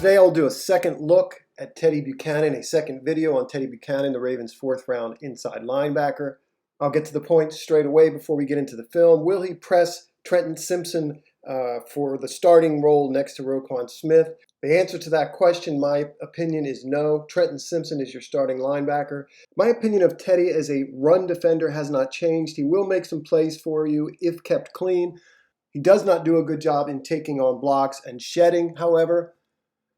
Today I'll do a second look at TEDEYE Buchanan, a second video on TEDEYE Buchanan, the Ravens' fourth round inside linebacker. I'll get to the point straight away before we get into the film. Will he press Trenton Simpson for the starting role next to Roquan Smith? The answer to that question, my opinion, is no. Trenton Simpson is your starting linebacker. My opinion of TEDEYE as a run defender has not changed. He will make some plays for you if kept clean. He does not do a good job in taking on blocks and shedding, however.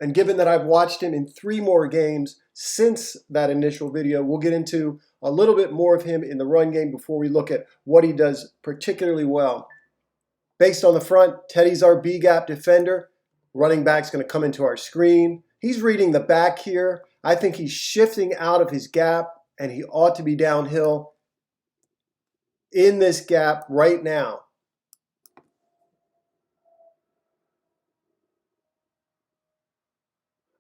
And given that I've watched him in 3 more games since that initial video, we'll get into a little bit more of him in the run game before we look at what he does particularly well. Based on the front, TEDEYE's our B-gap defender. Running back's going to come into our screen. He's reading the back here. I think he's shifting out of his gap, and he ought to be downhill in this gap right now.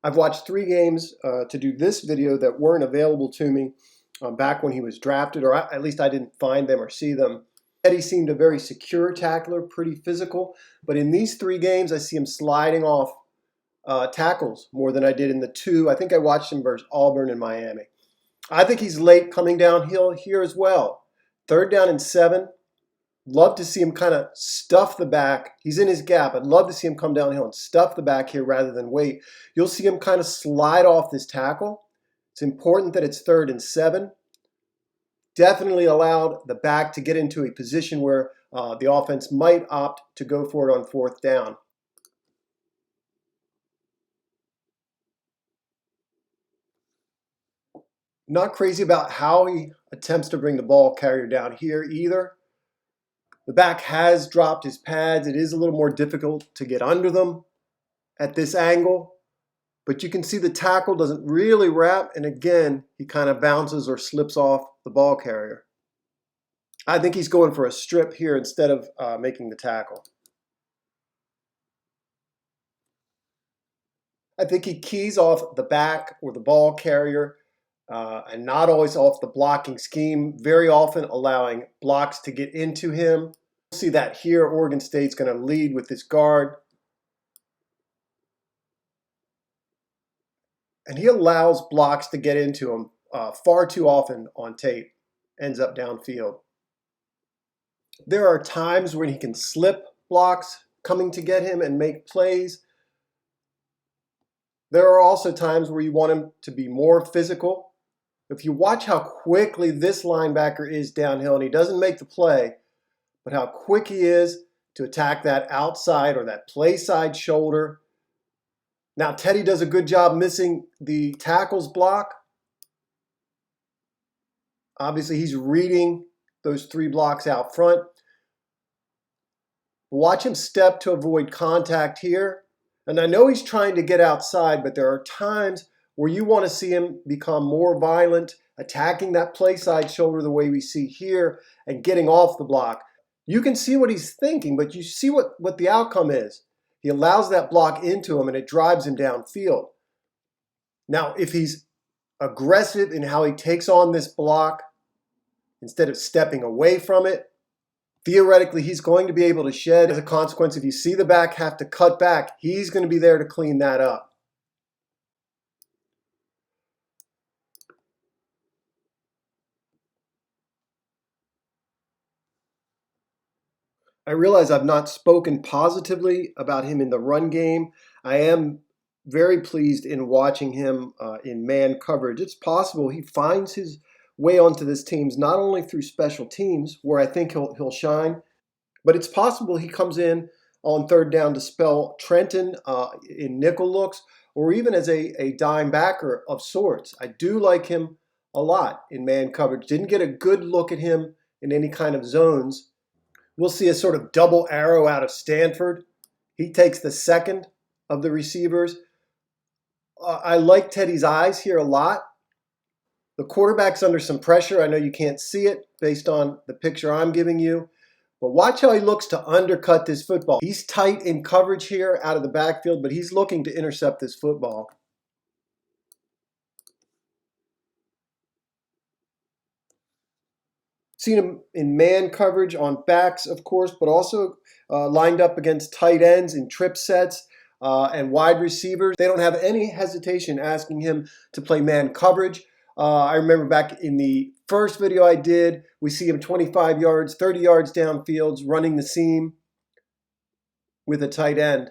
I've watched 3 games to do this video that weren't available to me back when he was drafted, or at least I didn't find them or see them. TEDEYE seemed a very secure tackler, pretty physical, but in these 3 games I see him sliding off tackles more than I did in the 2. I think I watched him versus Auburn and Miami. I think he's late coming downhill here as well. 3rd down and 7. Love to see him kind of stuff the back. He's in his gap. I'd love to see him come downhill and stuff the back here rather than wait. You'll see him kind of slide off this tackle. It's important that it's 3rd and 7. Definitely allowed the back to get into a position where the offense might opt to go for it on 4th down. Not crazy about how he attempts to bring the ball carrier down here either. The back has dropped his pads. It is a little more difficult to get under them at this angle, but you can see the tackle doesn't really wrap, and again, he kind of bounces or slips off the ball carrier. I think he's going for a strip here instead of making the tackle. I think he keys off the back or the ball carrier and not always off the blocking scheme, very often allowing blocks to get into him. We'll see that here. Oregon State's going to lead with this guard. And he allows blocks to get into him far too often on tape. Ends up downfield. There are times when he can slip blocks coming to get him and make plays. There are also times where you want him to be more physical. If you watch how quickly this linebacker is downhill, and he doesn't make the play, but how quick he is to attack that outside or that play side shoulder. Now, TEDEYE does a good job missing the tackle's block. Obviously, he's reading those 3 blocks out front. Watch him step to avoid contact here. And I know he's trying to get outside, but there are times where you want to see him become more violent, attacking that play side shoulder the way we see here, and getting off the block. You can see what he's thinking, but you see what the outcome is. He allows that block into him, and it drives him downfield. Now, if he's aggressive in how he takes on this block, instead of stepping away from it, theoretically, he's going to be able to shed. As a consequence, if you see the back have to cut back, he's going to be there to clean that up. I realize I've not spoken positively about him in the run game. I am very pleased in watching him in man coverage. It's possible he finds his way onto this team's not only through special teams, where I think he'll shine, but it's possible he comes in on 3rd down to spell Trenton in nickel looks, or even as a dime backer of sorts. I do like him a lot in man coverage. Didn't get a good look at him in any kind of zones. We'll see a sort of double arrow out of Stanford. He takes the 2nd of the receivers. I like TEDEYE's eyes here a lot. The quarterback's under some pressure. I know you can't see it based on the picture I'm giving you, but watch how he looks to undercut this football. He's tight in coverage here out of the backfield, but he's looking to intercept this football. Seen him in man coverage on backs, of course, but also lined up against tight ends in trip sets. And wide receivers, they don't have any hesitation asking him to play man coverage. I remember back in the first video I did, we see him 25 yards, 30 yards downfield, running the seam with a tight end.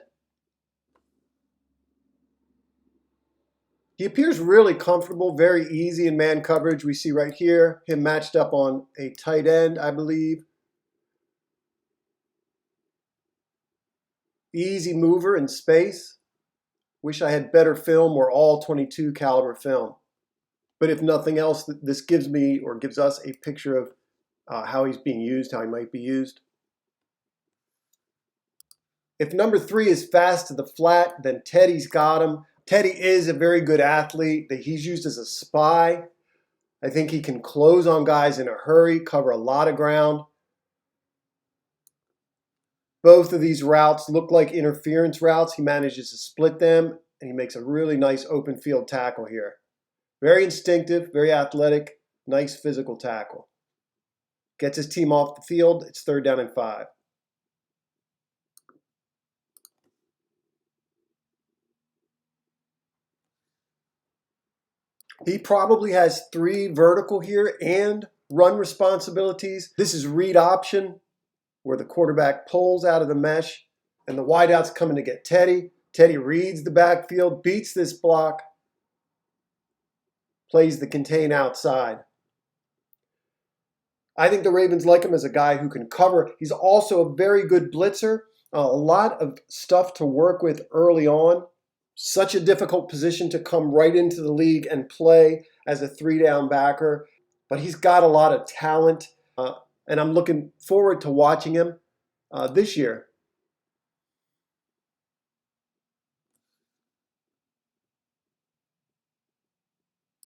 He appears really comfortable, very easy in man coverage. We see right here him matched up on a tight end, I believe. Easy mover in space. Wish I had better film or all 22 caliber film. But if nothing else, this gives me or gives us a picture of how he's being used, how he might be used. If number 3 is fast to the flat, then Teddy's got him. Teddy is a very good athlete. He's used as a spy. I think he can close on guys in a hurry, cover a lot of ground. Both of these routes look like interference routes. He manages to split them, and he makes a really nice open field tackle here. Very instinctive, very athletic, nice physical tackle. Gets his team off the field. It's 3rd down and 5. He probably has 3 vertical here and run responsibilities. This is read option, where the quarterback pulls out of the mesh and the wideout's coming to get Teddy. Teddy reads the backfield, beats this block, plays the contain outside. I think the Ravens like him as a guy who can cover. He's also a very good blitzer. A lot of stuff to work with early on. Such a difficult position to come right into the league and play as a 3-down backer. But he's got a lot of talent, and I'm looking forward to watching him this year.